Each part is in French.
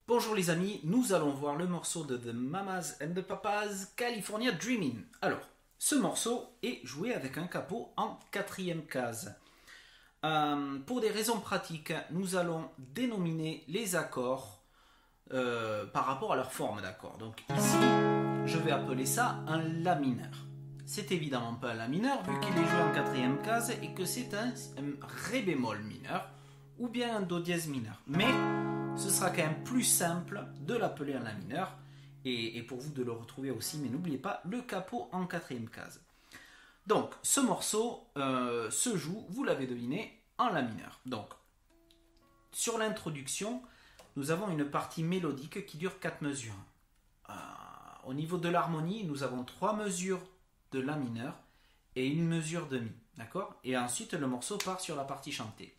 Bonjour les amis, nous allons voir le morceau de The Mamas and the Papas California Dreamin'. Alors, ce morceau est joué avec un capo en quatrième case. Pour des raisons pratiques, nous allons dénominer les accords par rapport à leur forme d'accord. Donc ici, je vais appeler ça un La mineur. C'est évidemment pas un La mineur vu qu'il est joué en quatrième case et que c'est un Ré bémol mineur ou bien un Do dièse mineur. Mais ce sera quand même plus simple de l'appeler un La mineur et pour vous de le retrouver aussi, mais n'oubliez pas le capo en quatrième case. Donc ce morceau se joue, vous l'avez deviné, en La mineur. Donc sur l'introduction, nous avons une partie mélodique qui dure 4 mesures. Au niveau de l'harmonie, nous avons 3 mesures de La mineur et une mesure de Mi. D'accord ? Et ensuite le morceau part sur la partie chantée.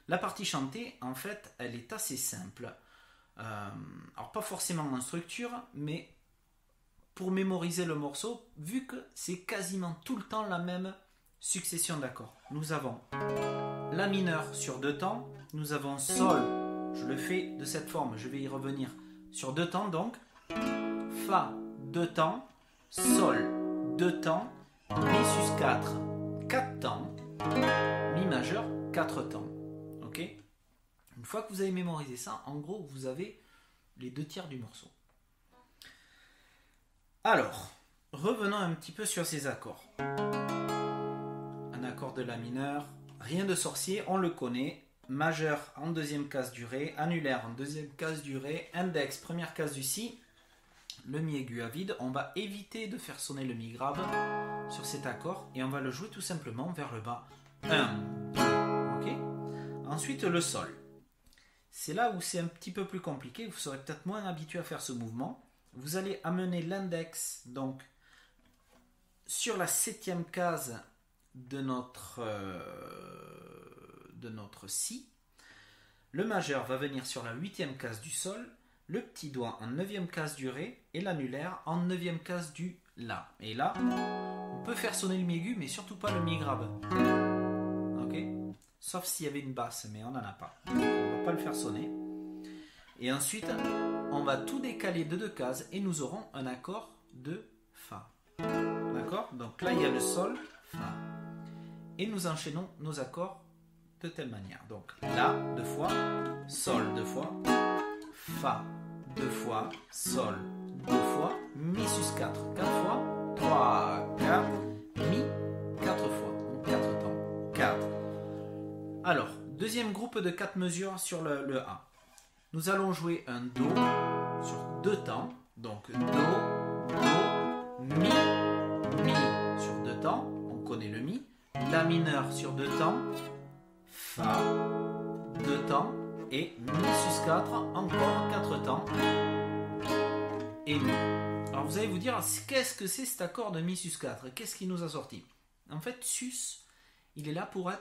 La partie chantée, en fait, elle est assez simple. Alors, pas forcément en structure, mais pour mémoriser le morceau, vu que c'est quasiment tout le temps la même succession d'accords. Nous avons La mineur sur 2 temps, nous avons Sol, je le fais de cette forme, je vais y revenir, sur 2 temps donc, Fa 2 temps, Sol 2 temps, Mi sus 4, 4 temps, Mi majeur 4 temps. Okay. Une fois que vous avez mémorisé ça, en gros, vous avez les 2 tiers du morceau. Alors, revenons un petit peu sur ces accords. Un accord de La mineur, rien de sorcier, on le connaît. Majeur en deuxième case du Ré, annulaire en deuxième case du Ré, index première case du Si, le Mi aigu à vide. On va éviter de faire sonner le Mi grave sur cet accord et on va le jouer tout simplement vers le bas. 1, 2, ok. Ensuite le Sol. C'est là où c'est un petit peu plus compliqué, vous serez peut-être moins habitué à faire ce mouvement. Vous allez amener l'index donc sur la 7e case de notre Si. Le majeur va venir sur la 8e case du Sol, le petit doigt en 9e case du Ré et l'annulaire en 9e case du La. Et là, on peut faire sonner le Mi aigu, mais surtout pas le Mi grave. Ok ? Sauf s'il y avait une basse, mais on n'en a pas. Donc on ne va pas le faire sonner. Et ensuite, on va tout décaler de 2 cases et nous aurons un accord de Fa. D'accord ? Donc là, il y a le Sol, Fa. Et nous enchaînons nos accords de telle manière. Donc La 2 fois, Sol 2 fois, Fa 2 fois, Sol 2 fois, Mi sus 4 4 fois, 3, 4, Mi 4 fois. Donc 4 temps. 4. Alors, deuxième groupe de 4 mesures sur le A. Nous allons jouer un Do sur 2 temps. Donc Do, Do, Mi, Mi sur 2 temps. On connaît le Mi. La mineur sur 2 temps. Fa, 2 temps. Et Mi sus 4, encore 4 temps. Et Mi. Alors vous allez vous dire, qu'est-ce que c'est cet accord de Mi sus 4 ? Qu'est-ce qui nous a sorti ? En fait, sus, il est là pour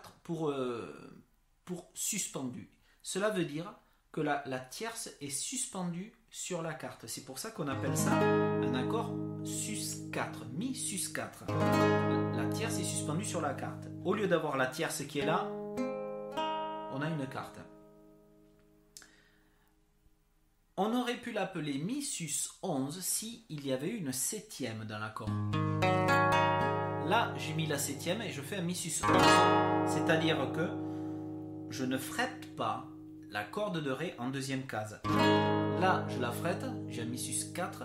suspendu. Cela veut dire que la tierce est suspendue sur la carte. C'est pour ça qu'on appelle ça un accord sus 4, Mi sus 4. La tierce est suspendue sur la carte. Au lieu d'avoir la tierce qui est là, on a une carte. On aurait pu l'appeler Mi sus 11 si il y avait eu une 7e dans l'accord. Là, j'ai mis la 7e et je fais un Mi sus 11. C'est-à-dire que je ne frette pas la corde de Ré en deuxième case. Là, je la frette, j'ai un Mi sus 4.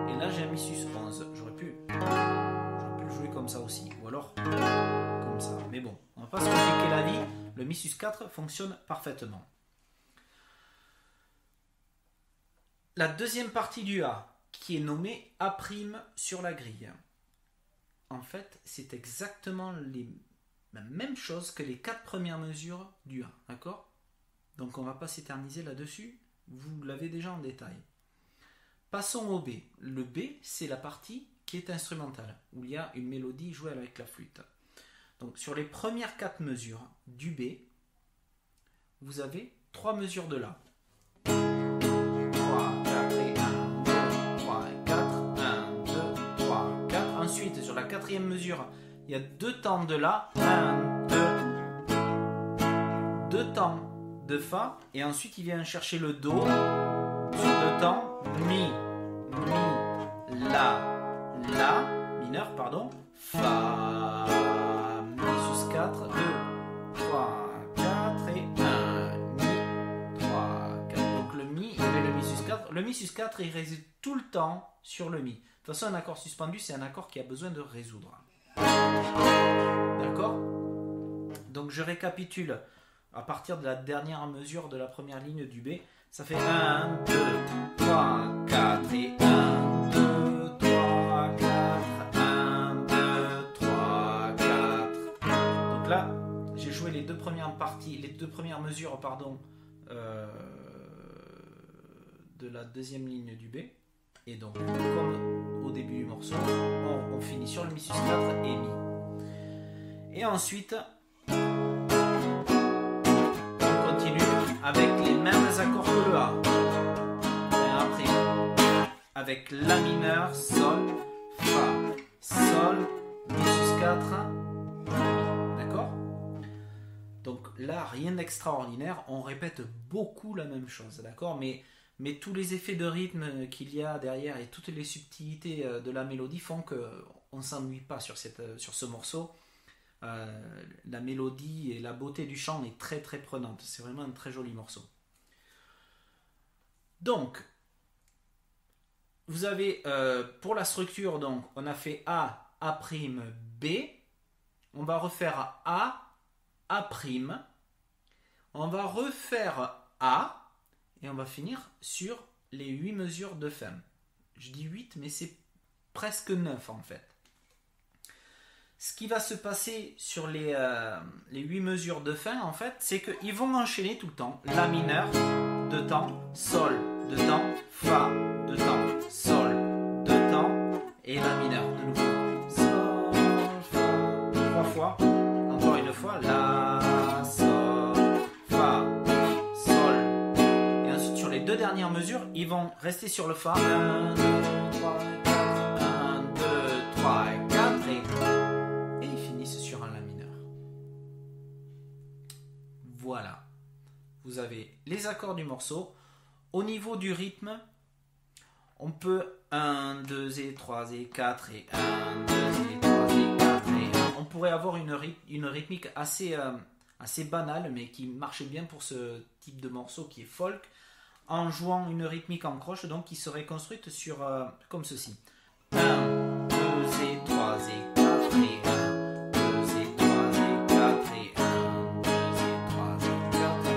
Et là, j'ai un Mi sus 11. J'aurais pu le jouer comme ça aussi. Ou alors, comme ça. Mais bon, on ne va pas se compliquer la vie. Le Mi sus 4 fonctionne parfaitement. La deuxième partie du A, qui est nommée A' sur la grille. En fait, c'est exactement la même chose que les 4 premières mesures du A. D'accord ? Donc on ne va pas s'éterniser là-dessus. Vous l'avez déjà en détail. Passons au B. Le B, c'est la partie qui est instrumentale, où il y a une mélodie jouée avec la flûte. Donc sur les premières 4 mesures du B, vous avez 3 mesures de La. 3, 4 et 1, 2, 3 et 4, 1, 2, 3, 4. Ensuite, sur la 4e mesure, il y a 2 temps de La, 1, 2, 2 temps de Fa, et ensuite il vient chercher le Do sur 2 temps, Mi, La mineur, pardon, Fa, Mi sus 4, 2, 3, 4 et 1, Mi, 3, 4. Donc le Mi, il fait le Mi sus 4. Le Mi sus 4, il réside tout le temps sur le Mi. De toute façon, un accord suspendu, c'est un accord qui a besoin de résoudre. D'accord? Donc je récapitule à partir de la dernière mesure de la première ligne du B. Ça fait 1, 2, 3, 4 et 1, 2, 3, 4, 1, 2, 3, 4. Donc là, j'ai joué les deux premières parties, les deux premières mesures, pardon, de la deuxième ligne du B. Et donc, comme au début du morceau, on finit sur le Mi sus 4 et Mi. Et ensuite, on continue avec les mêmes accords que le A. Et après, avec La mineur, Sol, Fa, Sol, Mi sus 4, Mi. D'accord? Donc là, rien d'extraordinaire. On répète beaucoup la même chose. D'accord? Mais tous les effets de rythme qu'il y a derrière et toutes les subtilités de la mélodie font qu'on ne s'ennuie pas sur ce morceau. La mélodie et la beauté du chant est très très prenante. C'est vraiment un très joli morceau. Donc, vous avez pour la structure, donc, on a fait A, A', B. On va refaire A, A'. On va refaire A. Et on va finir sur les 8 mesures de fin. Je dis 8, mais c'est presque 9 en fait. Ce qui va se passer sur les 8 mesures de fin, en fait, c'est qu'ils vont enchaîner tout le temps. La mineur, 2 temps, Sol, 2 temps, Fa, 2 temps, Sol, 2 temps, et La mineur, de nouveau. Sol, Fa, 3 fois. Encore une fois, La, Sol, Fa, Sol. Et ensuite, sur les 2 dernières mesures, ils vont rester sur le Fa. 1, 2, 3, 4, 1, 2, 3, 4, et ils finissent sur un La mineur. Voilà. Vous avez les accords du morceau. Au niveau du rythme, on peut 1, 2 et 3 et 4 et 1, 2 et 3 et 4 et 1. On pourrait avoir une rythmique assez banale, mais qui marche bien pour ce type de morceau qui est folk, en jouant une rythmique en croche, donc qui serait construite sur comme ceci. 1, 2 et 3 et 4 et 1, 2 et 3 et 4 et 1, 2 et 3 et 4 et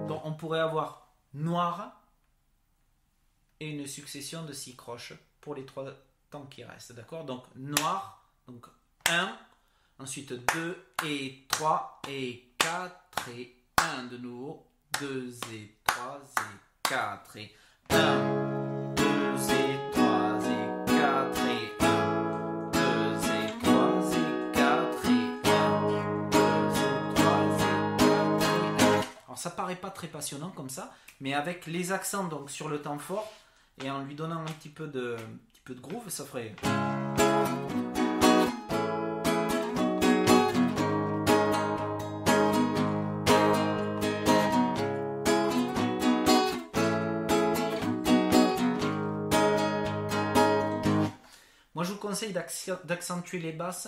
1. Donc on pourrait avoir noir et une succession de 6 croches pour les 3 temps qui restent, d'accord? Donc noir, donc 1, ensuite 2 et 3 et 4 et 1 de nouveau, 2 et 3 et 4 et 1, 2 et 3 et 4 et 1, 2 et 3 et 4 et 1, 2 et 3 et 4 et 1. Alors ça paraît pas très passionnant comme ça, mais avec les accents donc sur le temps fort et en lui donnant un petit peu de groove, ça ferait... Moi, je vous conseille d'accentuer les basses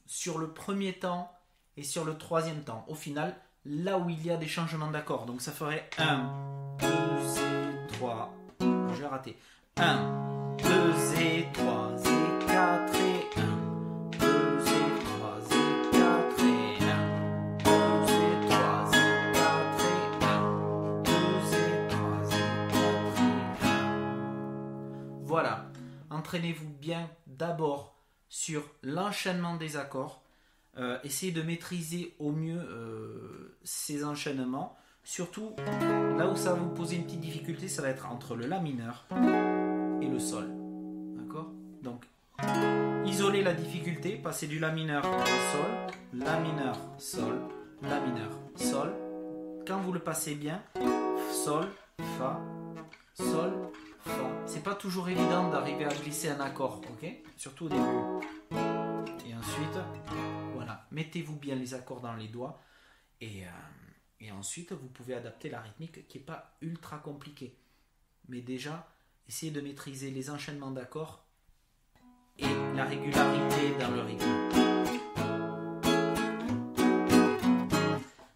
sur le premier temps et sur le troisième temps. Au final, là où il y a des changements d'accords. Donc, ça ferait 1, 2 et 3. Non, je vais rater. 1, 2 et 3 et 4 et 1. 2 et 3 et 4 et 1. 2 et 3 et 4 et 1. 2 et 3 et 4 et 1. Voilà. Entraînez-vous bien d'abord sur l'enchaînement des accords. Essayez de maîtriser au mieux ces enchaînements. Surtout, là où ça va vous poser une petite difficulté, ça va être entre le La mineur et le Sol. D'accord? Donc, isolez la difficulté, passez du La mineur au Sol, La mineur, Sol, La mineur, Sol. Quand vous le passez bien, Sol, Fa, Sol, Fa. C'est pas toujours évident d'arriver à glisser un accord, ok? Surtout au début. Et ensuite, voilà, mettez-vous bien les accords dans les doigts et Et ensuite, vous pouvez adapter la rythmique qui n'est pas ultra compliquée. Mais déjà, essayez de maîtriser les enchaînements d'accords et la régularité dans le rythme.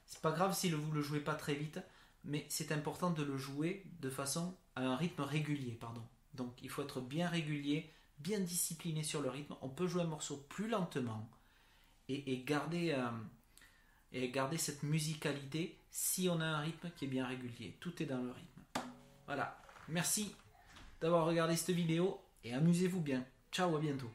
C'est pas grave si vous le jouez pas très vite, mais c'est important de le jouer de façon à un rythme régulier, pardon. Donc il faut être bien régulier, bien discipliné sur le rythme. On peut jouer un morceau plus lentement et garder cette musicalité si on a un rythme qui est bien régulier. Tout est dans le rythme. Voilà. Merci d'avoir regardé cette vidéo et amusez-vous bien. Ciao, à bientôt.